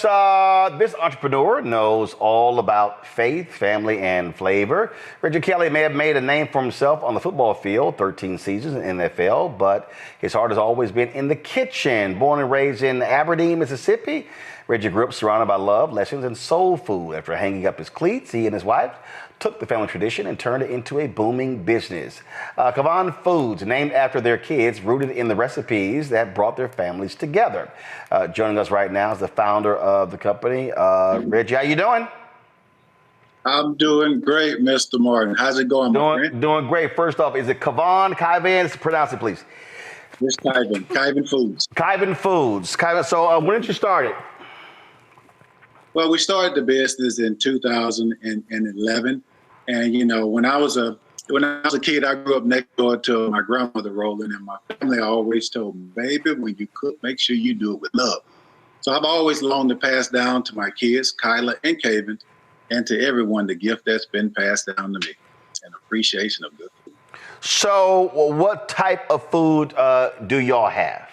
This entrepreneur knows all about faith, family, and flavor. Reggie Kelly may have made a name for himself on the football field, 13 seasons in the NFL, but his heart has always been in the kitchen. Born and raised in Aberdeen, Mississippi, Reggie grew up surrounded by love, lessons, and soul food. After hanging up his cleats, he and his wife took the family tradition and turned it into a booming business. KYVAN Foods, named after their kids, rooted in the recipes that brought their families together. Joining us right now is the founder of the company. Reggie, how you doing? I'm doing great, Mr. Martin. How's it going, my friend? Doing great. First off, is it KYVAN? Pronounce it, please. It's KYVAN Foods. KYVAN Foods. So when did you start it? Well, we started the business in 2011. And, you know, when I was a kid, I grew up next door to my grandmother, Roland, and my family always told me, baby, when you cook, make sure you do it with love. So I've always longed to pass down to my kids, Kyla and KYVAN, and to everyone the gift that's been passed down to me, an appreciation of good food. So what type of food do y'all have?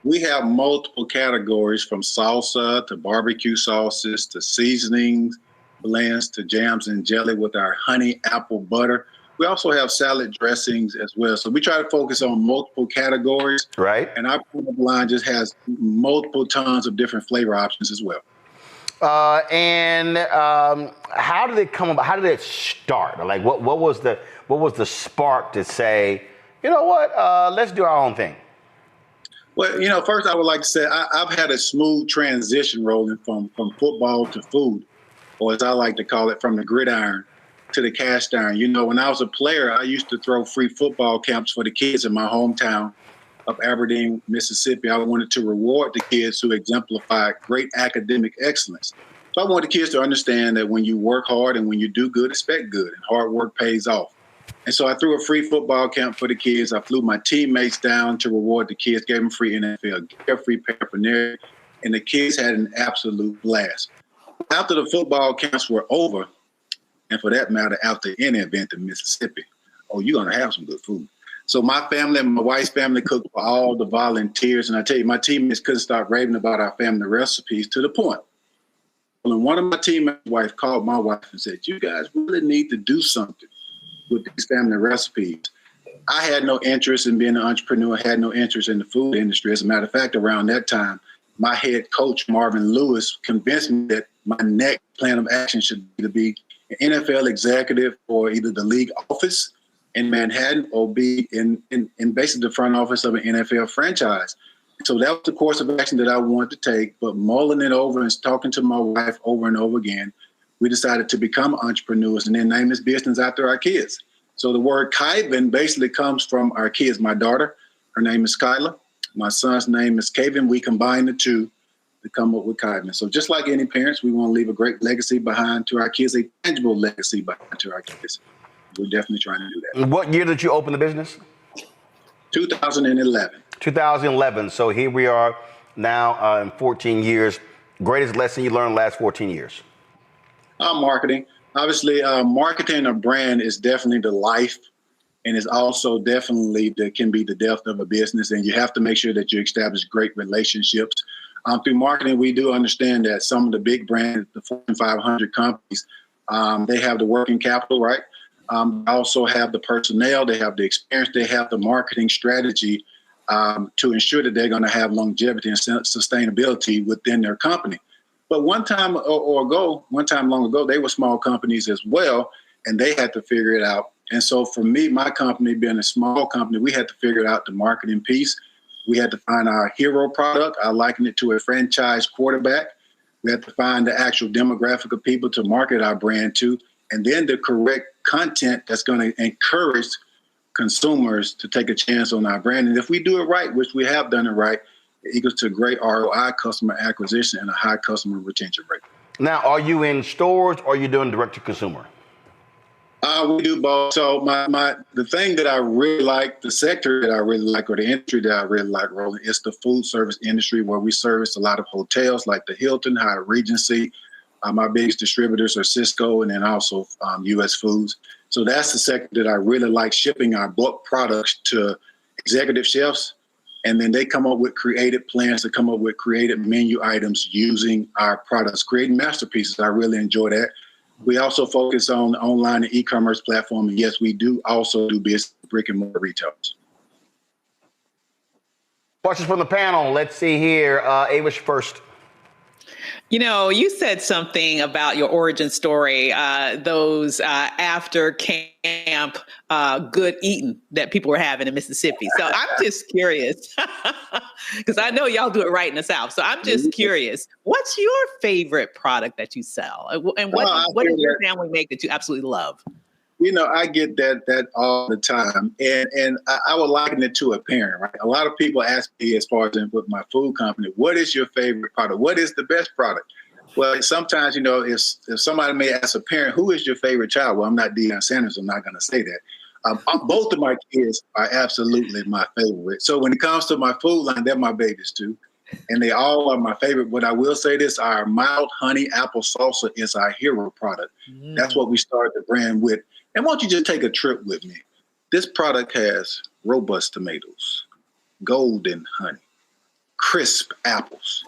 We have multiple categories, from salsa to barbecue sauces to seasonings, blends to jams and jelly with our honey apple butter. We also have salad dressings as well. So we try to focus on multiple categories. Right. And our product line just has multiple tons of different flavor options as well. How did it come about? How did it start? Like what was the spark to say, you know what, let's do our own thing? Well, you know, first I would like to say I've had a smooth transition, Roland, from football to food, or as I like to call it, from the gridiron to the cast iron. You know, when I was a player, I used to throw free football camps for the kids in my hometown of Aberdeen, Mississippi. I wanted to reward the kids who exemplified great academic excellence. So I wanted the kids to understand that when you work hard and when you do good, expect good, and hard work pays off. And so I threw a free football camp for the kids. I flew my teammates down to reward the kids, gave them free NFL gear, free paraphernalia, and the kids had an absolute blast. After the football camps were over, and for that matter, after any event in Mississippi, you're going to have some good food. So my family and my wife's family cooked for all the volunteers. And I tell you, my teammates couldn't stop raving about our family recipes, to the point when one of my teammates' wife called my wife and said, you guys really need to do something with these family recipes. I had no interest in being an entrepreneur, had no interest in the food industry. As a matter of fact, around that time, my head coach, Marvin Lewis, convinced me that my next plan of action should be to be an NFL executive for either the league office in Manhattan or be in basically the front office of an NFL franchise. So that was the course of action that I wanted to take, but mulling it over and talking to my wife over and over again, we decided to become entrepreneurs and then name this business after our kids. So the word KYVAN basically comes from our kids. My daughter, her name is Kyla. My son's name is KYVAN. We combined the two to come up with KYVAN. So just like any parents, we want to leave a great legacy behind to our kids, a tangible legacy behind to our kids. We're definitely trying to do that. What year did you open the business? 2011. 2011. So here we are now in 14 years. Greatest lesson you learned in the last 14 years? Marketing. Obviously, marketing a brand is definitely the life, and it's also definitely can be the death of a business. And you have to make sure that you establish great relationships. Through marketing, we do understand that some of the big brands, the Fortune 500 companies, they have the working capital, right? They also have the personnel, they have the experience, they have the marketing strategy to ensure that they're going to have longevity and sustainability within their company. But one time long ago, they were small companies as well, and they had to figure it out. And so for me, my company being a small company, we had to figure out the marketing piece. We had to find our hero product. I liken it to a franchise quarterback. We had to find the actual demographic of people to market our brand to, and then the correct content that's going to encourage consumers to take a chance on our brand. And if we do it right, which we have done it right, it equals to great ROI, customer acquisition, and a high customer retention rate. Now, are you in stores or are you doing direct to consumer? We do both. So the thing that I really like, the sector that I really like, or the industry that I really like, Roland, is the food service industry, where we service a lot of hotels like the Hilton, Hyatt Regency. My biggest distributors are Cisco and then also U.S. Foods. So that's the sector that I really like, shipping our bulk products to executive chefs, And then they come up with creative plans to come up with creative menu items using our products, creating masterpieces. I really enjoy that. We also focus on online and e-commerce platform. And yes, we do also do business brick and mortar retailers. Questions from the panel. Let's see here. Avish first. You know, you said something about your origin story, those after camp good eating that people were having in Mississippi. So I'm just curious, because I know y'all do it right in the South. So I'm just curious, what's your favorite product that you sell? And what does your family make that you absolutely love? You know, I get that all the time. And I would liken it to a parent, right? A lot of people ask me, as far as with my food company, what is your favorite product? What is the best product? Well, sometimes, you know, if somebody may ask a parent, who is your favorite child? Well, I'm not Deion Sanders. I'm not going to say that. Both of my kids are absolutely my favorite. So when it comes to my food line, they're my babies too. And they all are my favorite. But I will say this, our mild honey apple salsa is our hero product. That's what we started the brand with. And why don't you just take a trip with me? This product has robust tomatoes, golden honey, crisp apples,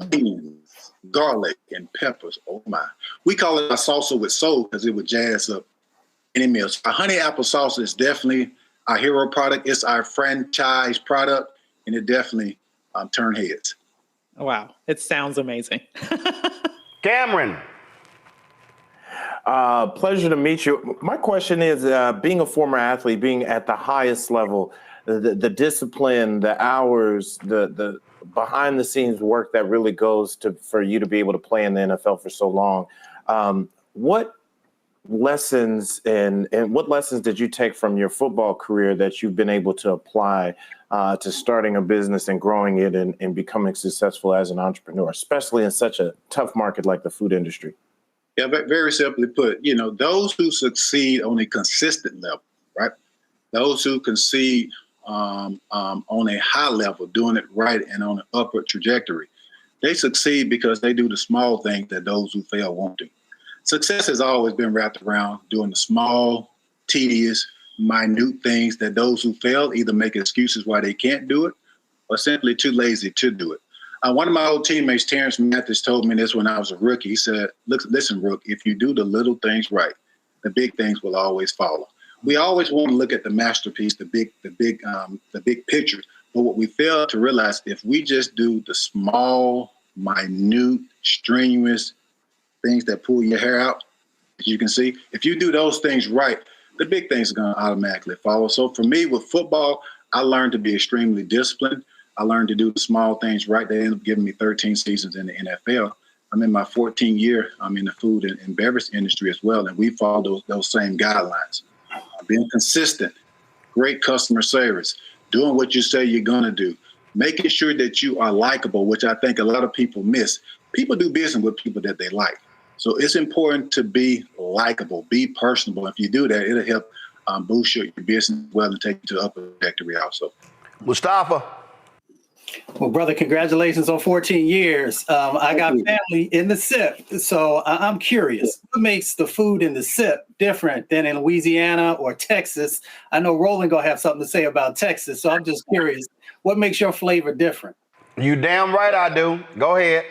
beans, garlic, and peppers. Oh my. We call it a salsa with soul because it would jazz up any meal. So our honey apple salsa is definitely our hero product. It's our franchise product, and it definitely turned heads. Wow. It sounds amazing. Cameron. Pleasure to meet you. My question is, being a former athlete, being at the highest level, the discipline, the hours, the behind the scenes work that really goes for you to be able to play in the NFL for so long. What lessons and what lessons did you take from your football career that you've been able to apply to starting a business and growing it and becoming successful as an entrepreneur, especially in such a tough market like the food industry? Yeah, but very simply put, you know, those who succeed on a consistent level, right? Those who succeed on a high level, doing it right and on an upward trajectory, they succeed because they do the small things that those who fail won't do. Success has always been wrapped around doing the small, tedious, minute things that those who fail either make excuses why they can't do it or simply too lazy to do it. One of my old teammates, Terrence Mathis, told me this when I was a rookie. He said, listen, Rook, if you do the little things right, the big things will always follow. We always want to look at the masterpiece, the big picture. But what we fail to realize, if we just do the small, minute, strenuous things that pull your hair out, as you can see, if you do those things right, the big things are going to automatically follow. So for me, with football, I learned to be extremely disciplined. I learned to do the small things right. They ended up giving me 13 seasons in the NFL. I'm in my 14th year. I'm in the food and beverage industry as well, and we follow those same guidelines. Being consistent, great customer service, doing what you say you're going to do, making sure that you are likable, which I think a lot of people miss. People do business with people that they like. So it's important to be likable, be personable. If you do that, it'll help boost your business well and take you to the upper trajectory also. Mustafa. Well, brother, congratulations on 14 years. I got family in the SIP, so I'm curious. What makes the food in the SIP different than in Louisiana or Texas? I know Roland gonna have something to say about Texas, so I'm just curious. What makes your flavor different? You damn right I do. Go ahead.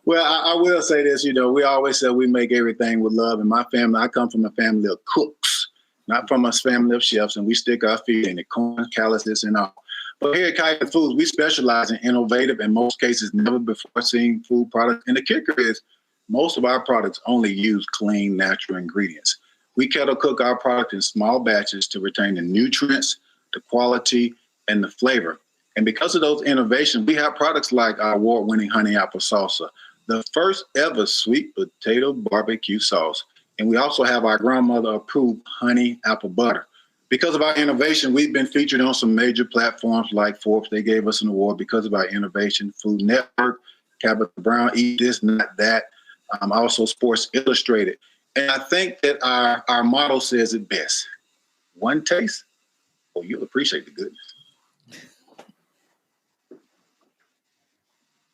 Well, I will say this, you know, we always say we make everything with love. In my family, I come from a family of cooks, not from a family of chefs, and we stick our feet in the corn, calluses, and all. But here at KYVAN Foods, we specialize in innovative, in most cases, never before seen food products. And the kicker is most of our products only use clean, natural ingredients. We kettle cook our product in small batches to retain the nutrients, the quality, and the flavor. And because of those innovations, we have products like our award-winning honey apple salsa, the first ever sweet potato barbecue sauce. And we also have our grandmother-approved honey apple butter. Because of our innovation, we've been featured on some major platforms like Forbes. They gave us an award because of our innovation. Food Network, Tabitha Brown, Eat This, Not That. Also Sports Illustrated. And I think that our motto says it best. One taste, or you'll appreciate the goodness.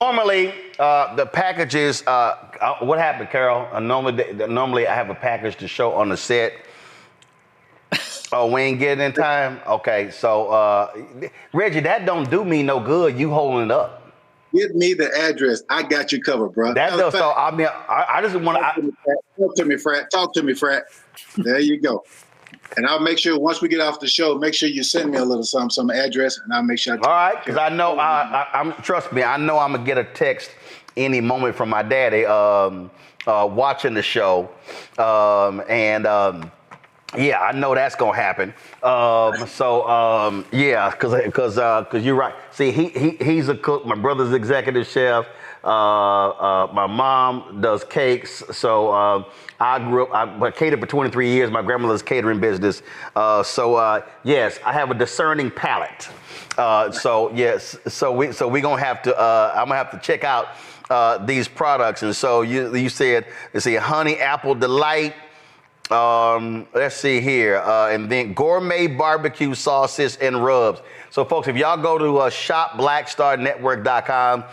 Normally, the packages, what happened, Carol? Normally I have a package to show on the set. Oh, we ain't getting in time? Okay, so Reggie, that don't do me no good. You holding it up. Give me the address. I got you covered, bro. That does. So I mean, I just want to. Talk to me, Frat. Talk to me, Frat. There you go. And I'll make sure once we get off the show, make sure you send me a little some address, and I'll make sure. All right, because I know I'm. Trust me, I know I'm gonna get a text any moment from my daddy watching the show, yeah, I know that's gonna happen. Yeah, because you're right. See, he's a cook. My brother's executive chef. My mom does cakes. So I grew up. I catered for 23 years. My grandmother's catering business. Yes, I have a discerning palate. Yes. So we gonna have to. I'm gonna have to check out these products. And so you said, let's see, honey apple delight. Let's see here, and then gourmet barbecue sauces and rubs. So folks, if y'all go to shopblackstarnetwork.com,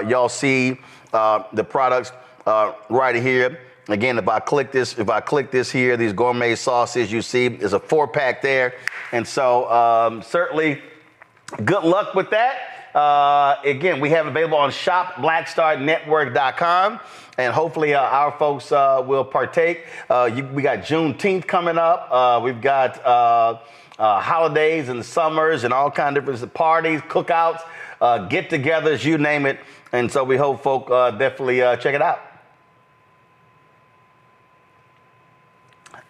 y'all see the products right here. Again, if I click this here, these gourmet sauces, you see there's a 4-pack there. And so certainly good luck with that. Again, we have it available on shopblackstarnetwork.com, and hopefully our folks will partake. We got Juneteenth coming up. We've got holidays and summers and all kinds of different parties, cookouts, get-togethers, you name it. And so we hope folk definitely check it out.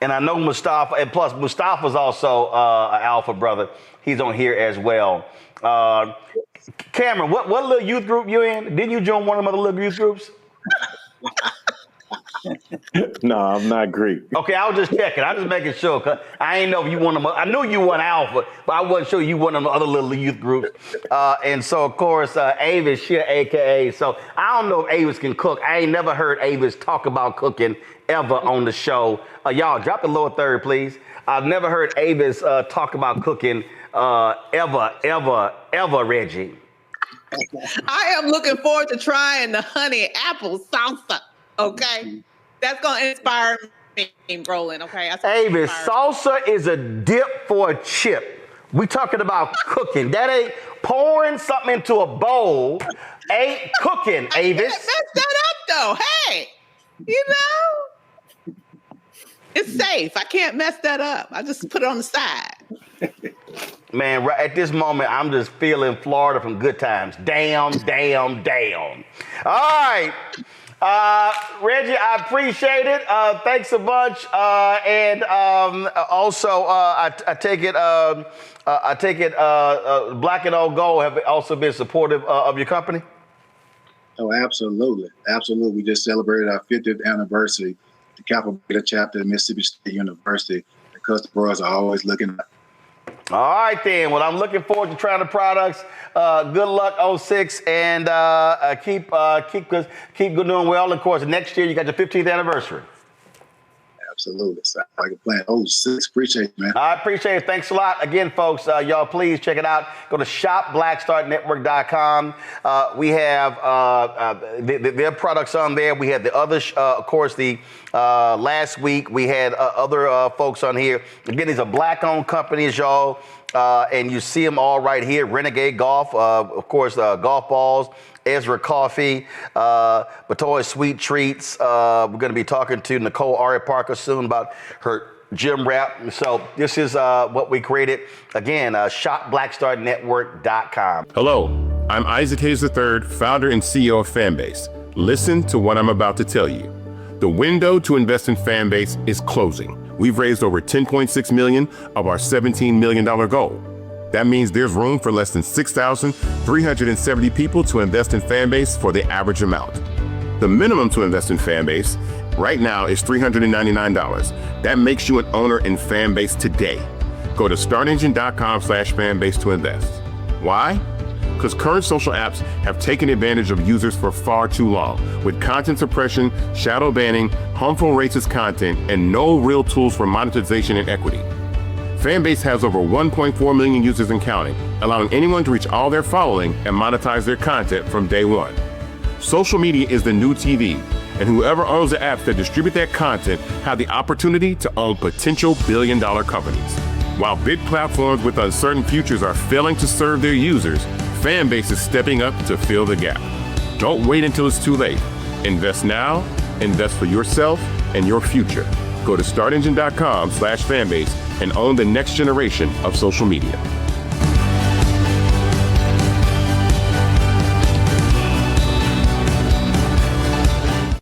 And I know Mustafa, and plus Mustafa's also an alpha brother. He's on here as well. Cameron, what little youth group you in? Didn't you join one of them other little youth groups? No, I'm not Greek. Okay, I was just checking. I was just making sure, cause I ain't know if you one of them. I knew you won alpha, but I wasn't sure you one of the other little youth groups. And so, of course, Avis here, AKA. So I don't know if Avis can cook. I ain't never heard Avis talk about cooking ever on the show. Y'all, drop the lower third, please. I've never heard Avis talk about cooking ever, Reggie. I am looking forward to trying the honey apple salsa. Okay, that's gonna inspire me, Roland. Okay, Avis, salsa is a dip for a chip. We talking about cooking. That ain't pouring something into a bowl. Ain't cooking, Avis. Mess that up though. Hey, you know, it's safe. I can't mess that up. I just put it on the side. Man, right at this moment, I'm just feeling Florida from good times. Damn. All right. Reggie, I appreciate it. Thanks a bunch. Also, I take it Black and Old Gold have also been supportive of your company? Oh, absolutely. Absolutely. We just celebrated our 50th anniversary, the Capital Beta chapter at Mississippi State University. The customers are always looking at. All right, then. Well, I'm looking forward to trying the products. Good luck, 06, and keep doing well. Of course, next year you got your 15th anniversary. Absolutely. Sounds like a plan. 06, appreciate it, man. I appreciate it. Thanks a lot. Again, folks, y'all please check it out. Go to shopblackstarnetwork.com. We have their products on there. We had the other, of course, the last week we had other folks on here. Again, these are Black-owned companies, y'all. And you see them all right here. Renegade Golf, of course, golf balls. Ezra Coffee, Batoy Sweet Treats. We're going to be talking to Nicole Ari Parker soon about her gym wrap. So this is what we created. Again, shopblackstarnetwork.com. Hello, I'm Isaac Hayes III, founder and CEO of Fanbase. Listen to what I'm about to tell you. The window to invest in Fanbase is closing. We've raised over $10.6 million of our $17 million goal. That means there's room for less than 6,370 people to invest in Fanbase for the average amount. The minimum to invest in Fanbase right now is $399. That makes you an owner in Fanbase today. Go to startengine.com/fanbase to invest. Why? Because current social apps have taken advantage of users for far too long, with content suppression, shadow banning, harmful racist content, and no real tools for monetization and equity. Fanbase has over 1.4 million users and counting, allowing anyone to reach all their following and monetize their content from day one. Social media is the new TV, and whoever owns the apps that distribute that content have the opportunity to own potential billion-dollar companies. While big platforms with uncertain futures are failing to serve their users, Fanbase is stepping up to fill the gap. Don't wait until it's too late. Invest now, invest for yourself and your future. Go to startengine.com/fanbase and own the next generation of social media.